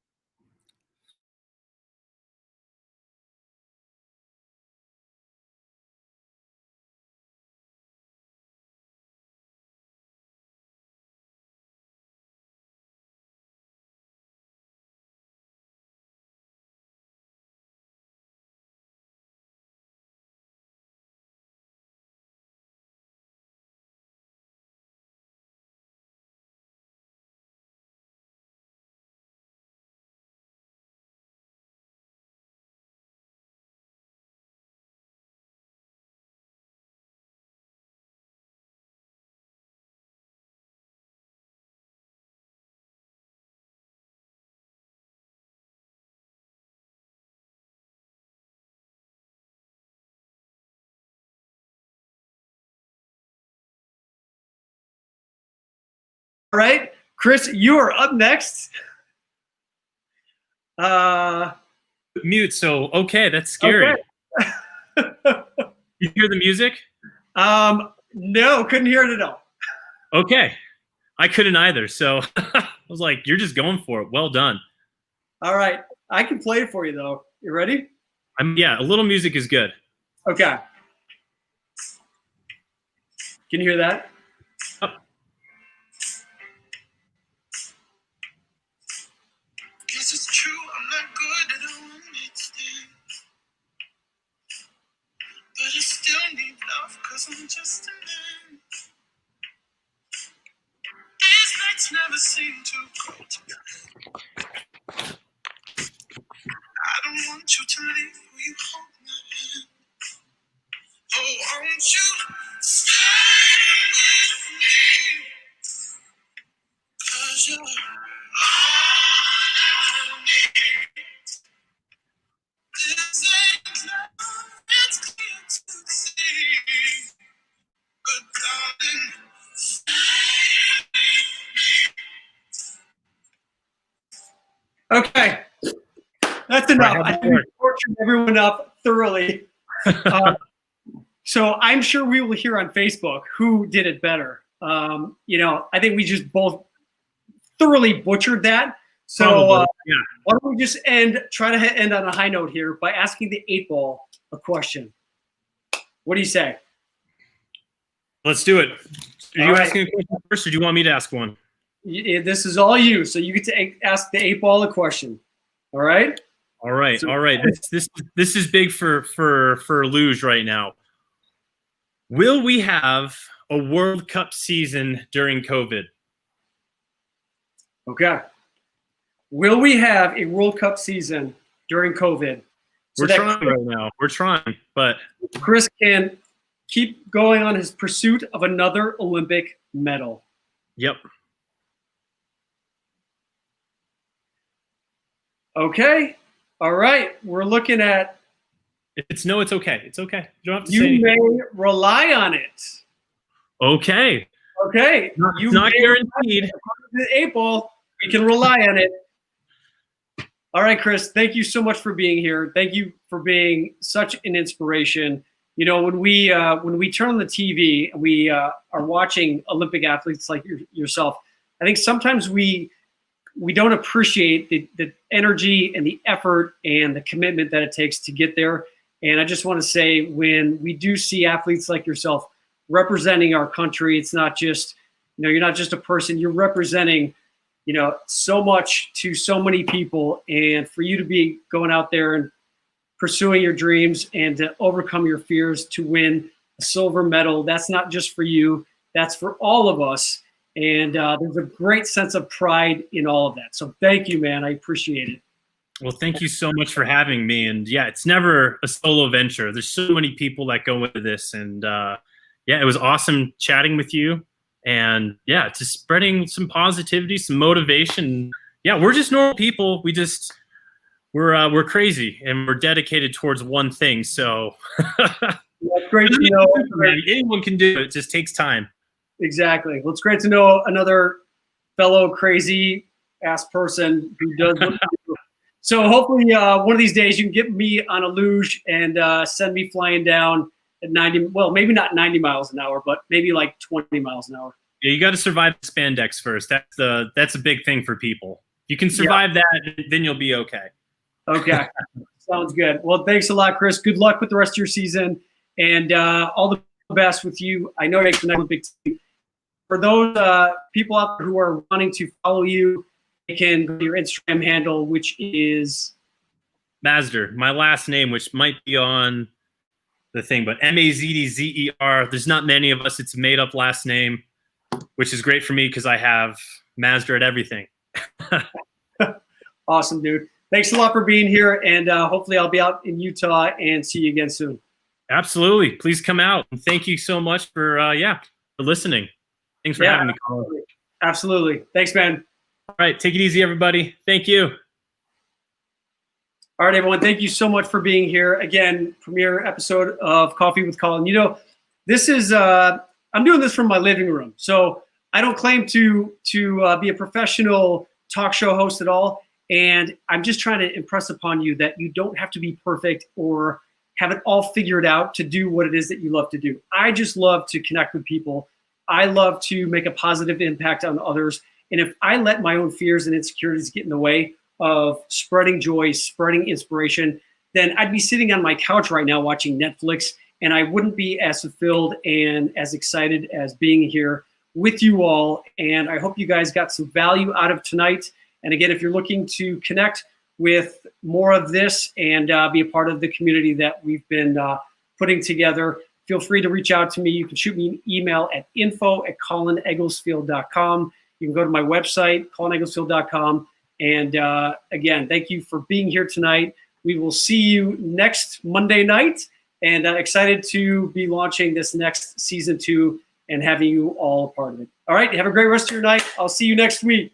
All right, Chris, you are up next. Mute. So okay, that's scary. Okay. You hear the music? No, couldn't hear it at all. Okay, I couldn't either. So I was like, "You're just going for it. Well done." All right, I can play it for you though. You ready? Yeah, a little music is good. Okay. Can you hear that? Oh. Guess it's true, I'm not good at understanding. But I still need love, cause I'm just a man. These nights never seem too good. I don't want you to leave, will you hold my hand? Oh, won't you stay with me? Cause you're all I need. This ain't love, it's clear to see. But darling, stay with me. Okay. That's enough. I think we tortured everyone up thoroughly. So I'm sure we will hear on Facebook who did it better. I think we just both thoroughly butchered that. So why don't we just try to end on a high note here by asking the 8-ball a question. What do you say? Let's do it. Are you asking a question first, or do you want me to ask one? This is all you, so you get to ask the 8-ball a question. All right? All right. This is big for Luge right now. Will we have a World Cup season during COVID? Okay. Will we have a World Cup season during COVID? We're trying right now. We're trying, but Chris can keep going on his pursuit of another Olympic medal. Yep. Okay. All right. We're looking at. It's okay. It's okay. You don't have to You say anything. may rely on it. Okay. Okay. It's not guaranteed. According to the 8-ball, we can rely on it. All right, Chris. Thank you so much for being here. Thank you for being such an inspiration. When we turn on the TV and we are watching Olympic athletes like yourself, I think sometimes we we don't appreciate the energy and the effort and the commitment that it takes to get there. And I just want to say, when we do see athletes like yourself representing our country, it's not just, you're not just a person, you're representing, so much to so many people. And for you to be going out there and pursuing your dreams and to overcome your fears to win a silver medal, that's not just for you, that's for all of us. And there's a great sense of pride in all of that. So thank you, man. I appreciate it. Well, thank you so much for having me. And yeah, it's never a solo venture. There's so many people that go into this. And yeah, it was awesome chatting with you. And yeah, just spreading some positivity, some motivation. Yeah, we're just normal people. We're crazy and we're dedicated towards one thing. So it's great to know. Anyone can do it. It just takes time. Exactly. Well, it's great to know another fellow crazy ass person who does what you do. So hopefully one of these days you can get me on a luge and send me flying down at 90, well, maybe not 90 miles an hour, but maybe like 20 miles an hour. Yeah, you got to survive spandex first. That's a big thing for people. If you can survive that, then you'll be okay. Okay. Sounds good. Well, thanks a lot, Chris. Good luck with the rest of your season, and all the best with you. I know you're making a big team. For those people out there who are wanting to follow you, you can go to your Instagram handle, which is Mazdzer, my last name, which might be on the thing, but Mazdzer. There's not many of us. It's a made-up last name, which is great for me because I have Mazdzer at everything. Awesome, dude. Thanks a lot for being here, and hopefully I'll be out in Utah and see you again soon. Absolutely. Please come out. And thank you so much for listening. Thanks for having me, Colin. Absolutely. Thanks, man. All right. Take it easy, everybody. Thank you. All right, everyone. Thank you so much for being here. Again, premiere episode of Coffee with Colin. This is, I'm doing this from my living room. So I don't claim to be a professional talk show host at all. And I'm just trying to impress upon you that you don't have to be perfect or have it all figured out to do what it is that you love to do. I just love to connect with people. I love to make a positive impact on others. And if I let my own fears and insecurities get in the way of spreading joy, spreading inspiration, then I'd be sitting on my couch right now watching Netflix, and I wouldn't be as fulfilled and as excited as being here with you all. And I hope you guys got some value out of tonight. And again, if you're looking to connect with more of this and be a part of the community that we've been putting together, feel free to reach out to me. You can shoot me an email at info@colinegglesfield.com. You can go to my website, colinegglesfield.com. And again, thank you for being here tonight. We will see you next Monday night, and excited to be launching this next season 2 and having you all a part of it. All right, have a great rest of your night. I'll see you next week.